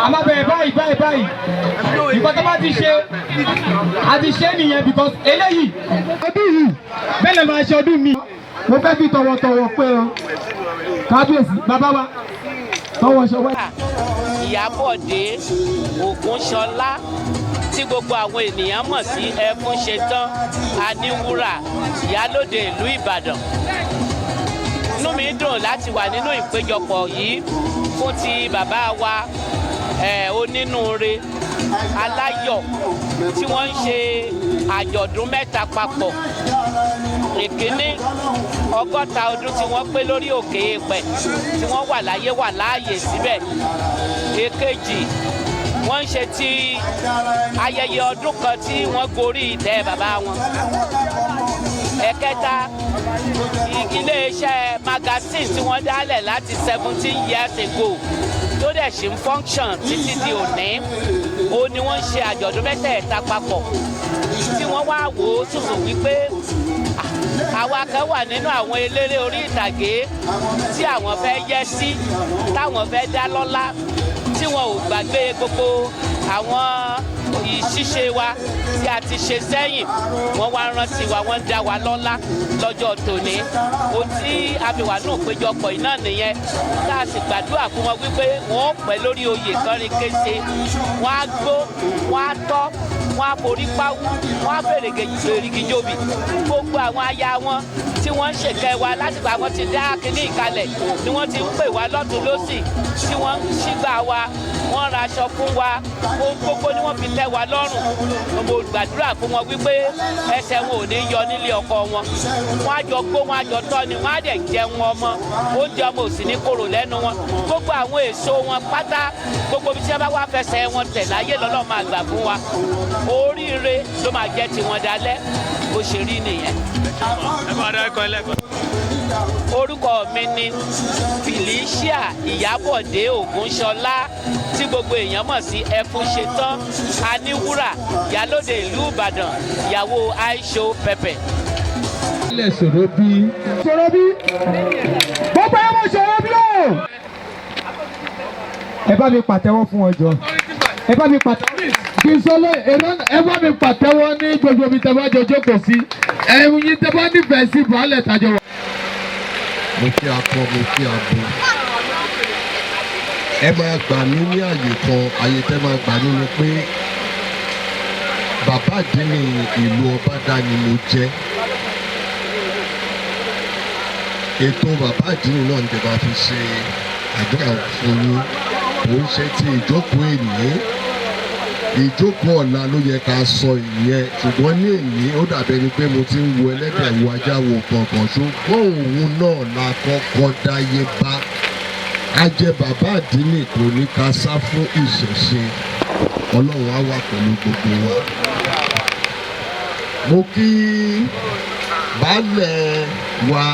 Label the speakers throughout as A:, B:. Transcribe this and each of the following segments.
A: àmọ́ bẹ̀rẹ̀ báyìí ìgbà tó bá ti ṣe àti ṣe nìyẹn because eléyìí ọdún yìí bẹ́ẹ̀ lè máa ṣe ọdún mi. mo fẹ́ fi tọ̀wọ̀tọ̀wọ̀ pé o kábíyèsí bàbá wa tọwọ́ ṣe wá.
B: Iyabode Ogunsola tí gbogbo àwọn ènìyàn mọ̀ sí Efunsetan Aniwura Iyalode ìlú Ìbàdàn. Inú mi dùn láti wà nínú ìpéjọpọ̀ yìí fún ti bàbá wa onínúure aláyọ̀ tí wọ́n ń ṣe àjọ̀dún mẹ́ta papọ̀. Ìkíní 60 ọdún tí wọ́n pé lórí òkè èèpẹ̀ tí wọ́n wà láyé wà láàyè síbẹ̀. Èkejì wọ́n ń ṣe ti ayẹyẹ ọdún kan tí wọ́n gorí ìtẹ́ bàbá wọn. Ẹ̀kẹta iléeṣẹ́ magazine tí wọ́n dálẹ̀ láti 17 years ago tó dẹ̀ ṣì ń function títí di òní ó ní wọ́n ń ṣe àjọ̀dún mẹ́tẹ̀ẹ̀ta papọ̀ tí wọ́n wá wò ó tùtù wípé àwa kan wà nínú àwọn eléré orí ìtàgé tí àwọn fẹ́ yẹ sí táwọn fẹ́ dá lọ́lá tí wọn ò gbàgbé gbogbo àwọn ìṣiṣe wa tí a ti ṣe sẹ́yìn wọ́n wá rántí wa wọ́n dá wa lọ́lá lọ́jọ́ tòní ohun tí abìwà náà péjọpọ̀ iná nìyẹn tá a sì gbàdúrà fún wọn wípé wọ́n ó pẹ́ lórí oyè kánrin kése wọ́n á gbó wọ́n á tọ́ wọ́n á forí páwú wọ́n á fèrègì jòbì gbogbo àwọn aya wọn tí wọ́n ń ṣèkẹ́ wa láti gba àwọn ti dá kínní ìkalẹ̀ ni wọ́n ti ń pè wá lọ́tún lọ́sì tí wọ́n ń ṣígbà wa wọ́n ra aṣọ fún wa ohun gbogbo ni wọ́n fi tẹ́ wa lọ́rùn mo gbàdúrà fún wọn wípé ẹsẹ̀ wọn ò ní yọ nílé ọkọ wọn wọ́n á jọ gbó wọ́n á jọ tọ́ ni wọ́n á dẹ̀ jẹun ọmọ oúnjẹ ọmọ ò sì ní kóró lẹ́nu wọn gbogbo àwọn èso wọn pátá gbogbo bí tí wọ́n bá wá fẹsẹ̀ wọn tẹ̀ láyé lọ́lọ́ máa gbà fún wa oríire ló máa jẹ́ tiwọn dalẹ́ bó ṣe rí nìyẹn. Orúkọ mi ni Felicia Iyabode Ogunsola tí gbogbo èèyàn mọ̀ sí Efunsetan Aniwura Iyalode ìlú Ìbàdàn ìyàwó Aisho Pẹpẹ.
A: ilẹ̀ Sorobi gbogbo ẹ̀ mọ̀ Sorobi o. ẹ bá mi pàtẹ́wọ́ fún ọjọ́ ẹ bá mi pàtẹ́wọ́ kí n sọ lọ ẹ bá mi pàtẹ́wọ́ ní gbogbo mi tẹ́ bá jọ jókòó sí ẹ̀hún yín tẹ́ bá nífẹ̀ẹ́ sí baálẹ̀ tàjọ wà.
C: mo kí akọ mo kí abo ẹ máa gbà mí ní àyè kan àyè tẹ́ máa gbà mí ni pé bàbá àdínní ìlú Ọbádá ni mo jẹ́ ètò bàbá àdínní náà ní tẹ́lá fi ṣe àdúrà fún yín kò ń ṣe ti ìjókòó ènìyàn ìjókòó ọ̀la ló yẹ ká sọ ìyẹn ṣùgbọ́n ní èyí ó dàbẹ̀ ni pé mo ti ń wo ẹlẹ́dẹ̀ wo ajá wo kọ̀ọ̀kan ṣùgbọ́n òun náà la kọ́kọ́ dáyé bá a jẹ́ bàbá àdínní kò ní ká sá fún ìṣẹ̀ṣe ọlọ́run á wà pẹ̀lú gbogbo wa. mo kí baálẹ̀ wa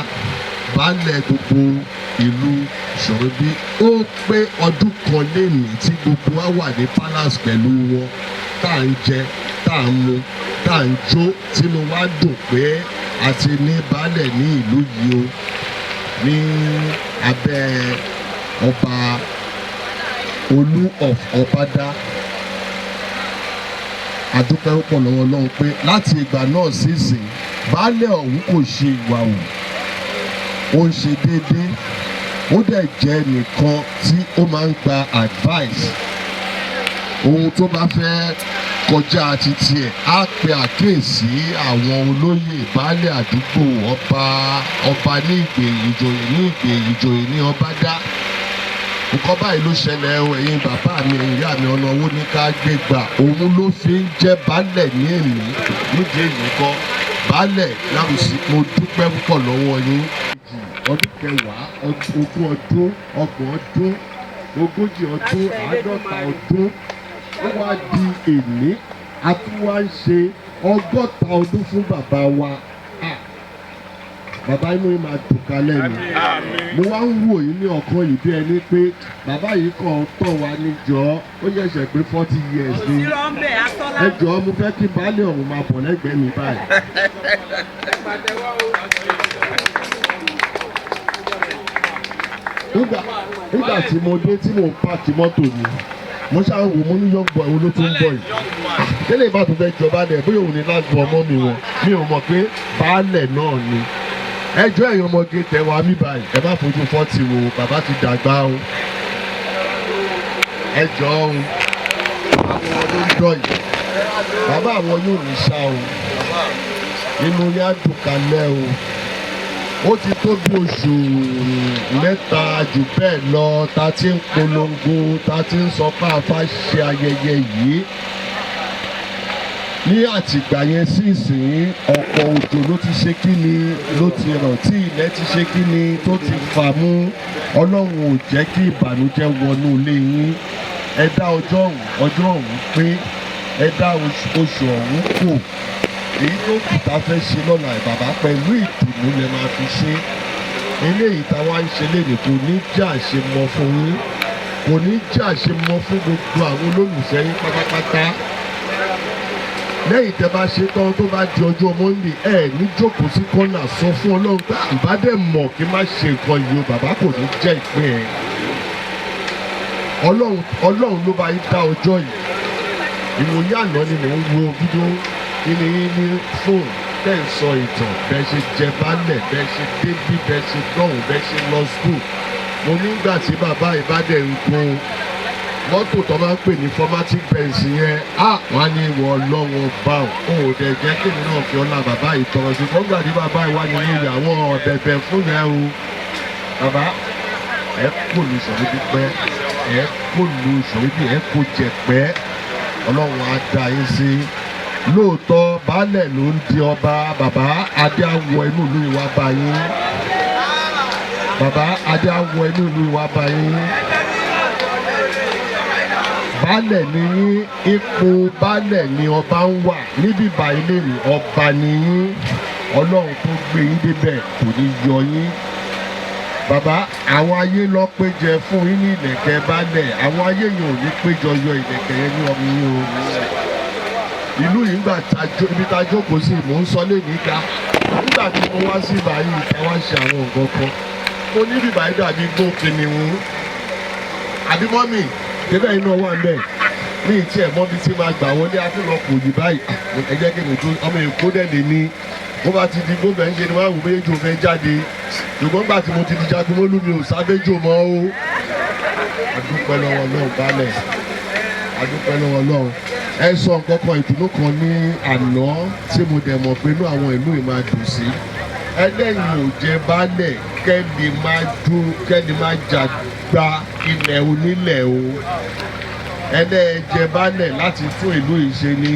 C: baálẹ̀ gbogbo ìlú Sorobi ó pé ọdún kan lénìí tí gbogbo wa wà ní palace pẹ̀lú wọn tá à ń jẹ tá à ń mu tá à ń jó tínú wa dùn pé a ti ní baálẹ̀ ní ìlú yìí o ní abẹ́ ọba Olú of Ọbádá adúpẹ́ púpọ̀ lọ́wọ́ Ọlọ́run pé láti ìgbà náà sísìn baálẹ̀ ọ̀hún kò ṣe ìwà wù ó ń ṣe déédéé ó dẹ̀ jẹ́ nìkan tí ó máa ń gba advice ohun tó bá fẹ́ kọjá títí ẹ̀ á pe àkíyèsí àwọn olóyè baálẹ̀ àdúgbò ọba ní Ìgbèyìn ìjòyè ní Ìgbèyìn ìjòyè ní Ọbádá nǹkan báyìí ló ṣẹlẹ̀ ẹ̀yin bàbá mi ìyá mi ọ̀nà owó ní ká gbé gbà òun ló fi ń jẹ́ baálẹ̀ ní èmi nídìí èyí kọ́ baálẹ̀ Larunsi mo dúpẹ́ púpọ̀ lọ́wọ́ yín ọdún kẹwàá ogún ọdún ọgbọ̀n ọdún ogójì ọdún àádọ́ta ọdún ó wá di èní a tún wá ń ṣe 100 ọdún fún bàbá wa bàbá inú yìí máa dùn kalẹ̀ ni mo wá ń wò yín ní ọkàn yìí bí ẹni pé bàbá yìí kàn tọ̀ wá níjọ́ ó yẹ̀ṣẹ̀ pé 40 years ni ẹ jọ̀ọ́ mo fẹ́ kí baálé ọ̀hún máa bọ̀ lẹ́gbẹ̀ẹ́ mi báyìí. nígbà tí mo dé tí mo pààkì mọ́tò mi mo ṣáà wò mo ní young boy wo ló tún ń bọ̀ yìí tẹ́lẹ̀ bá tún fẹ́ jọba dẹ̀ bóyá òun ní láti ọmọ mi wọn mi ò mọ̀ pé baálẹ̀ náà ni ẹjọ́ ẹ̀yin ọmọge tẹ̀wá mi báyìí ẹ má fojú fọ́tì wo bàbá ti dàgbà o ẹjọ́ o àwọn ọmọ ló ń dọ̀ yìí bàbá àwọn yóò ní ṣá o inú yá dùn kalẹ̀ o ó ti tó bí oṣù mẹ́ta jù bẹ́ẹ̀ lọ ta ti ń polongo ta ti ń sọ pé àfa ṣe ayẹyẹ yìí ní àtìgbà yẹn sí ìsìn ọ̀pọ̀ òjò ló ti ṣe kí ni ló ti rọ̀ tí ilẹ̀ ti ṣe kí ni tó ti fà mú ọlọ́run ò jẹ́ kí ìbànújẹ́ wọnú ilé yín ẹ dá ọjọ́ ọ̀hún pé ẹ dá oṣù ọ̀hún kò èyí tó kù tá a fẹ́ ṣe lọ́la bàbá pẹ̀lú ìdùnnú lẹ máa fi ṣe eléyìí táwa ń ṣe léde kò ní jà ṣe mọ fún yín kò ní jà ṣe mọ fún gbogbo àwọn olólùfẹ́ yín pátápátá lẹ́yìn tẹ́ bá ṣe tán tó bá di ọjọ́ Monday ẹ̀ ní jókòó sí kọ́nà sọ fún ọlọ́run pé ìbádẹ́ mọ̀ kí n má ṣe nǹkan yìí o bàbá kò ní jẹ́ ìpín ẹ̀ ọlọ́run ló bá yín dá ọjọ́ yìí ìwòye àná ni mò ń wo fídíò kíni yín ní fóònù bẹ́ẹ̀ ń sọ ìtàn bẹ́ẹ̀ ṣe jẹ baálẹ̀ bẹ́ẹ̀ ṣe débí bẹ́ẹ̀ ṣe dọ̀hùn bẹ́ẹ̀ ṣe lọ skul mo nígbà tí bàbá ìbádẹ́ ń gun mọ́tò tó máa ń pè ní formatic benz yẹn wọ́n á ní ìwọ ọlọ́wọ́ bá ò dẹ̀ jẹ́ kí èmi náà fi ọlá bàbá yìí tọrọ sí fọ́ngbà tí bàbá yìí wá nínú ìyàwó ọ̀bẹ̀bẹ̀ fún yẹn o bàbá ẹ kò lu ìṣòro pípẹ́ ẹ kò lu ìṣòro bí ẹ kò jẹ̀pẹ́ ọlọ́run á dá yín sí lóòótọ́ baálẹ̀ ló ń di ọba bàbá adé àwọ̀ inú ìlú ìwà bá yín bàbá adé àwọ̀ inú ìlú ìwà bá yín baálẹ̀ ni yín ipò baálẹ̀ ni ọba ń wà níbí báyìí lèmi ọba ni yín ọlọ́run tó gbé yín débẹ̀ kò ní yọ yín bàbá àwọn ayé lọ péjẹ fún yín ní ìlẹ̀kẹ̀ baálẹ̀ àwọn ayé yẹn ò ní péjọ yọ ìlẹ̀kẹ̀ yẹn ní ọmọ yín o ìlú yìí ńgbà ibi tá a jókòó sí mò ń sọ lẹ́yìn ká nígbà tí mo wá sí báyìí ìta wá ṣe àwọn nǹkan kan mo ní bíbá yìí dàbí gbó kìnìún àbí mọ́mì débẹ̀ iná wà ń bẹ̀ ní ìtí ẹ̀ mọ́bí tí máa gbà wọlé àfihàn kò yí báyìí ẹ jẹ́ kí ni tó ọmọ èkó dẹ̀ lè ní bó bá ti di gbóbẹ̀ ń ṣe ni wọ́n á wù méjì ò fẹ́ jáde ṣùgbọ́n gbà tí mo ti di jagun mọ́lú mi ò sábẹ́jò mọ́ o adúpẹ́ lọ́wọ́ náà balẹ̀ adúpẹ́ lọ́wọ́ náà ẹ sọ nǹkan kan ìdùnnú kan ní àná tí mo dẹ̀ mọ̀ pé inú àwọn ìlú yìí máa dùn sí ẹlẹ́yìn ò jẹ́ baálẹ̀ kẹ́ni máa jàgbá ilẹ̀ onílẹ̀ o ẹlẹ́ẹ̀jẹ̀ baálẹ̀ láti tún ìlú yìí ṣe ní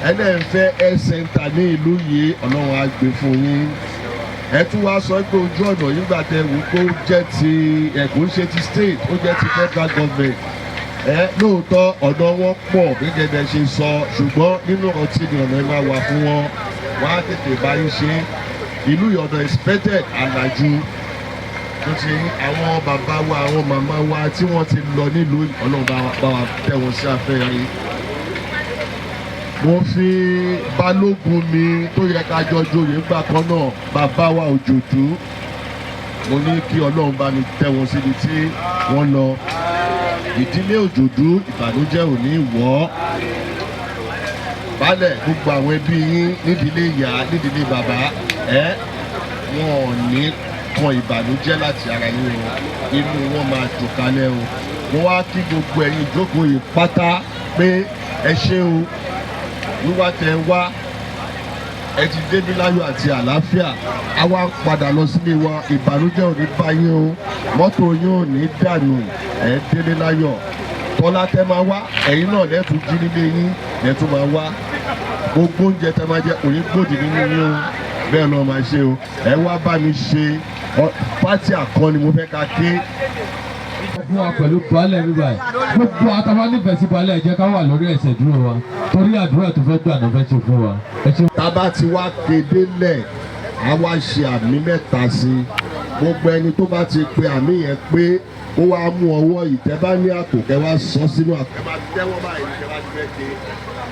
C: ẹlẹ́ẹ̀fẹ́ health center ní ìlú yìí ọlọ́run á gbé fún yín ẹ tún wá sọ pé ojú ọ̀nà yìí gbà tẹ wò pé ó jẹ́ ti ẹ̀kún ṣe ti state ó jẹ́ ti federal government lóòótọ́ ọ̀nà wọn pọ̀ gẹ́gẹ́ bẹ́ẹ̀ ṣe sọ ṣùgbọ́n nínú ọtí ni ọ̀nà ẹ̀ máa wà fún wọn wọ́n á tètè báyìí ṣe ìlú ìyọ̀nà expected àlàjù tó ti àwọn bàbá wa àwọn màmá wa tí wọ́n ti lọ nílùú ọlọ́run bá wa tẹ̀ wọ́n sí afẹ́rẹ́ mo fi balógun mi tó yẹ ká jọ joyè gbà kan náà bàbá wa òjòjú mo ní kí ọlọ́run bá mi tẹ̀ wọ́n síbi tí wọ́n lọ ìdílé òjòjú ìbànújẹ́ ò ní wọ́ baálẹ̀ gbogbo àwọn ẹbí yín nídìílé ìyá nídìílé bàbá wọn ò ní kan ìbànújẹ́ láti ara yín o inú wọn máa dùn kalẹ̀ o mo wá kí gbogbo ẹ̀yin ìjókòó yìí pátá pé ẹ ṣé o wíwá tẹ wá ẹ ti débi láyọ̀ àti àlàáfíà a wá ń padà lọ sílé wa ìbànújẹ́ ò ní bá yín o mọ́tò yín ò ní dànù ẹ délé láyọ̀ tọ́lá tẹ máa wá ẹ̀yin náà lẹ́tùn jí nílé yín lẹ́tùn máa wá gbogbo oúnjẹ tẹ máa jẹ òní gbòdì nínú yín o bẹ́ẹ̀ lọ́ọ́ máa ṣe o ẹ wá bá mi ṣe pátì àkọ́ni mo fẹ́ ká ké.
D: fún wa pẹ̀lú baálẹ̀ bíbá ẹ̀ gbogbo àtàwọn nífẹ̀ẹ́ sí baálẹ̀ jẹ́ ká wà lórí ẹsẹ̀ dúró wa torí àdúrà tó fẹ́ gbà náà fẹ́ ṣe fún wa.
C: tábà tí wá kéde lẹ̀ á wá ṣe àmì mẹ́ta sí i gbogbo ẹni tó bá ti pe àmì yẹn pé ó wá mú ọwọ́ ìtẹ́ bá ní àpò kẹ́ wá sọ sínú àpò. ẹ máa tẹ́wọ́ báyìí kẹ́ wá ti fẹ́ ké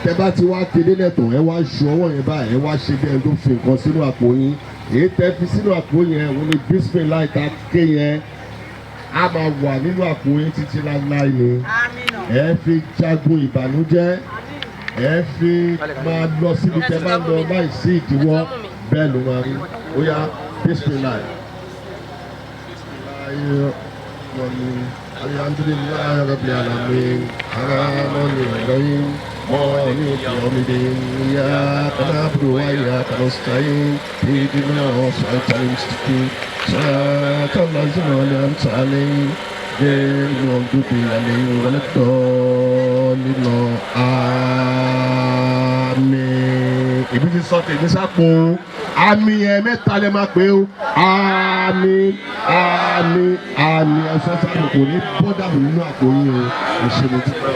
C: tẹ́ bá ti wá kéde lẹ́tọ̀ ẹ wá ṣu ọwọ́ yẹn báyìí ẹ wá ṣe bí ẹni tó fi nǹkan sínú àpò yín èyí tẹ́ fi sínú àpò yẹn òun ni bísímìláì ta ké yẹn a máa wà nínú àpò yín títí láéláé ni ẹ fi jagun ìbànújẹ́ ẹ fi máa lọ síbi tẹ́ bá lọ láì sí ìdíwọ́ bẹ́ẹ̀ ló máa rí ó yá bismillah. Alhamdulillahi rabbil alamin arrahmanir rahim maliki yawmiddin iyyaka na'budu wa iyyaka nasta'in ihdinas siratal mustaqim siratal ladzina an'amta 'alaihim ghayril maghdubi 'alaihim waladdallin àmín. Ibi tí sọ tèmi sápò àmì ẹ mẹ́ta lè máa pè ó àmì ẹ̀sọ́ sápò kò ní bọ́dà nínú àpò yín o ìṣèlú ti pẹ́.